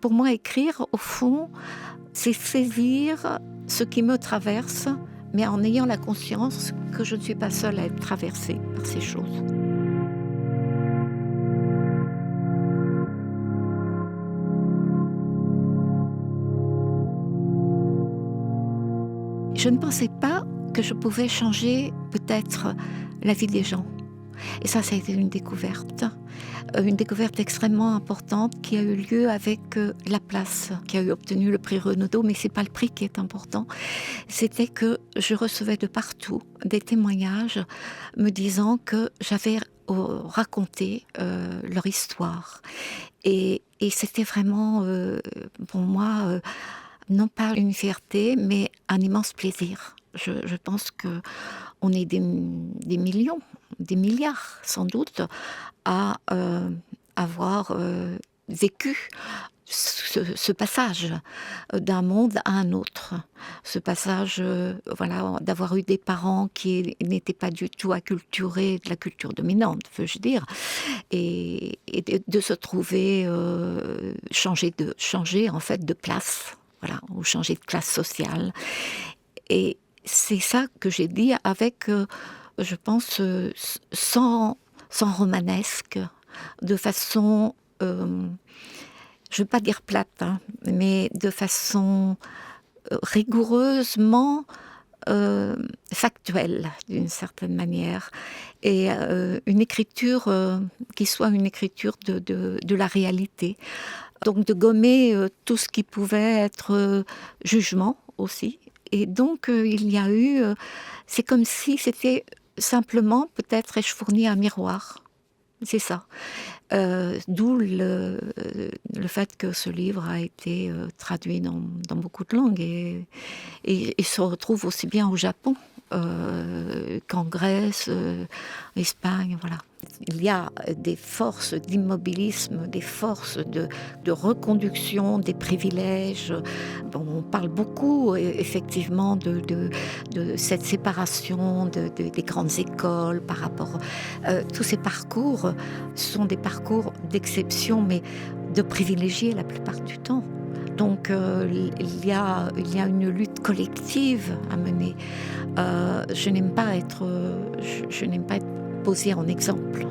Pour moi, écrire, au fond, c'est saisir ce qui me traverse, mais en ayant la conscience que je ne suis pas seule à être traversée par ces choses. Je ne pensais pas que je pouvais changer peut-être la vie des gens. Et ça a été une découverte extrêmement importante qui a eu lieu avec Laplace, qui a obtenu le prix Renaudot, mais c'est pas le prix qui est important. C'était que je recevais de partout des témoignages me disant que j'avais raconté leur histoire. Et c'était vraiment pour moi non pas une fierté, mais un immense plaisir. Je pense que on est des millions, des milliards sans doute, à avoir vécu ce passage d'un monde à un autre. Ce passage, voilà, d'avoir eu des parents qui n'étaient pas du tout acculturés de la culture dominante, veux-je dire, et de se trouver changer en fait de place, voilà, ou changer de classe sociale. Et c'est ça que j'ai dit avec, je pense, sans romanesque, de façon, je ne veux pas dire plate, hein, mais de façon rigoureusement factuelle, d'une certaine manière. Et une écriture qui soit une écriture de la réalité. Donc de gommer tout ce qui pouvait être jugement aussi. Et donc il y a eu, c'est comme si c'était simplement, peut-être ai-je fourni un miroir. C'est ça. D'où le fait que ce livre a été traduit dans beaucoup de langues et se retrouve aussi bien au Japon qu'en Grèce, Espagne, voilà. Il y a des forces d'immobilisme, des forces de reconduction des privilèges. Bon, on parle beaucoup effectivement de cette séparation des grandes écoles par rapport... tous ces parcours sont des parcours d'exception, mais de privilégiés la plupart du temps. Donc il y a une lutte collective à mener. Je n'aime pas être posée en exemple.